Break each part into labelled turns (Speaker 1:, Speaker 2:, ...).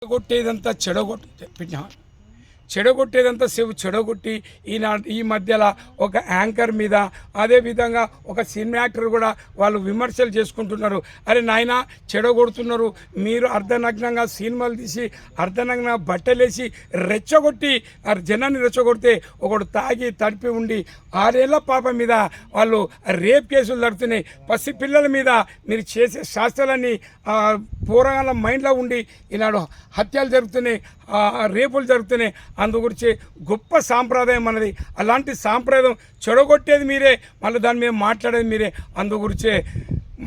Speaker 1: చెడగొట్టేదంతా చెడగొట్టేదంతా చెడగొట్టి ఈ మధ్యలో ఒక యాంకర్ మీద అదేవిధంగా ఒక సినిమా యాక్టర్ కూడా వాళ్ళు విమర్శలు చేసుకుంటున్నారు. అరే నాయన చెడగొడుతున్నారు, మీరు అర్ధనగ్నంగా సినిమాలు తీసి అర్ధనగ్నంగా బట్టలేసి రెచ్చగొట్టి జనాన్ని రెచ్చగొడితే ఒకడు తాగి తడిపి ఉండి 6 ఏళ్ల పాప మీద వాళ్ళు రేప్ కేసులు జరుగుతున్నాయి. పసిపిల్లల మీద మీరు చేసే శాస్త్రాలన్నీ పూర్వకాల మైండ్లో ఉండి ఈనాడు హత్యలు జరుగుతున్నాయి, రేపులు జరుగుతున్నాయి. అందు గురించి గొప్ప సాంప్రదాయం అన్నది. అలాంటి సాంప్రదాయం చెడగొట్టేది మీరే, మళ్ళీ దాని మీద మాట్లాడేది మీరే. అందు గురించే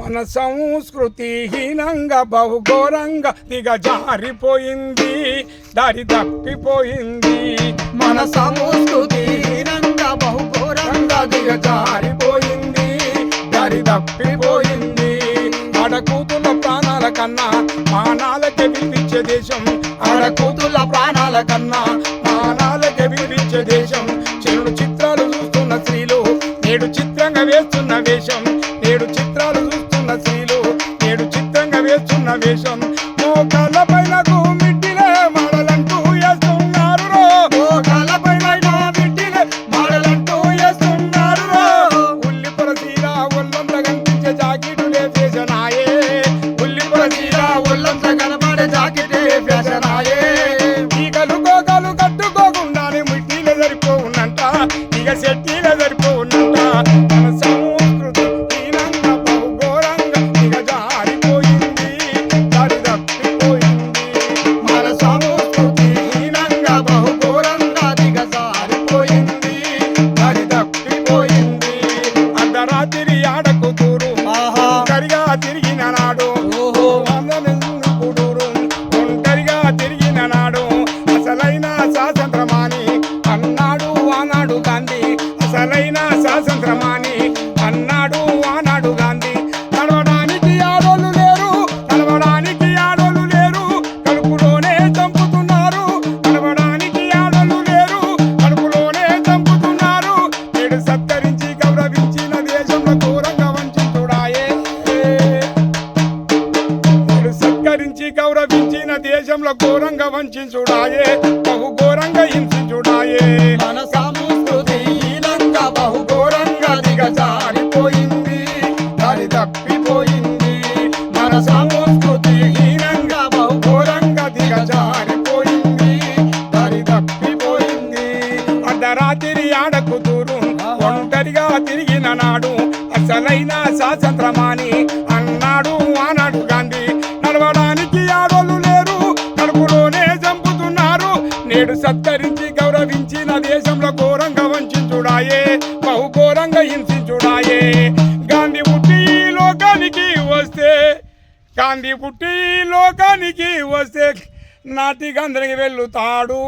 Speaker 1: మన సంస్కృతి హీనంగా బహుఘోరంగా దిగజారిపోయింది, దారి తప్పిపోయింది.
Speaker 2: మన సంస్కృతి హీనంగా బహుఘోరంగా
Speaker 1: దిగజారిపోయింది, దారి తప్పిపోయింది. ఆడకూతుల ప్రాణాల కన్నా మానాలకే వినిపించే దేశం,
Speaker 2: ఆడకూతుల ప్రాణాల కన్నా
Speaker 1: మానాలకే వినిపించే దేశం. చెడు చిత్రాలు చూస్తున్న స్త్రీలు నేడు చిత్రంగా వేస్తున్న వేషం, నేడు చిత్రాలు చూస్తున్న స్త్రీలు నేడు చిత్రంగా వేస్తున్న వేషం. మోకాళ్ళ పైన మిట్టిలే మాడలంటూ వేస్తున్నారు రో,
Speaker 2: మోకాళ్ళ పైన మిట్టిలే మాడలంటూ వేస్తున్నారు రో.
Speaker 1: ఉల్లిపుర తీర ఒళ్ళంతా కనిపించే జాకెటులే ఫ్యాషనాయే, ఉల్లిపుర తీర
Speaker 2: ఒళ్ళంతా కనబడే జాకెటే ఫ్యాషనాయే.
Speaker 1: ఈగలు గోగలు కట్టుకోకుండానే మిట్టిలే సరిపోవునంట, ఇక చెట్టిలే సరిపోవునంట. మన సంస్కృతి హీనంగా బహుఘోరంగా దిగజారిపోయింది, దారి తప్పిపోయింది.
Speaker 2: మన సంస్కృతి హీనంగా బహుఘోరంగా దిగజారిపోయింది,
Speaker 1: దారి తప్పిపోయింది. అర్ధరాత్రి ఆడకూతురు
Speaker 2: ఆహా
Speaker 1: ఒంటరిగా తిరిగిన నాడు,
Speaker 2: ఓహో
Speaker 1: కుడూరు ఒంటరిగా తిరిగిన నాడు అసలైన స్వాతంత్రమాని అన్నాడు ఆనాడు గాంధీ, అసలైన స్వాతంత్రమాని అన్నాడు ఆనాడు గాంధీ. నడవడానికి ఆడోళ్ళు లేరు, నడవడానికి ఆడోళ్ళు లేరు, కడుపులోనే చంపుతున్నారు. నడవడానికి ఆడోళ్ళు లేరు, కడుపులోనే చంపుతున్నారు. నేడు సత్కరించి గౌరవించిన దేశంలో ఘోరంగా వంచుతుడాయే, నేడు సత్కరించి గౌరవించిన దేశంలో ఘోరంగా వంచుడాయే, బహు ఘోరంగా హింసించుడాయే.
Speaker 2: మన సంస్కృతి హీనంగా బహుఘోరంగా దిగజారిపోయింది,
Speaker 1: దారి తప్పిపోయింది.
Speaker 2: మన సంస్కృతి హీనంగా
Speaker 1: ఘోరంగా దిగజారిపోయింది, దారి తప్పిపోయింది. అర్ధరాత్రి ఆడకూతురు ఒంటరిగా తిరిగిన నాడు అసలైన స్వాతంత్రమాని అన్నాడు ఆనాడు గాంధీ. నడవడానికి ఆడోళ్ళు లేరు, కడుపులోనే చంపుతున్నారు. నేడు సత్కరించి గౌరవించిన దేశంలో ఘోరంగా వంచుడాయే, బహు ఘోరంగా హింసించుడాయే. గాంధీ పుట్టి ఈ లోకానికి వస్తే, గాంధీ పుట్టి ఈ లోకానికి వస్తే నాటికందరికి వెళ్ళుతాడు,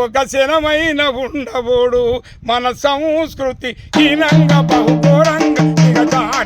Speaker 1: ఒక శనమైన ఉండబోడు. మన సంస్కృతి హీనంగా బహుఘోరంగా దిగజారి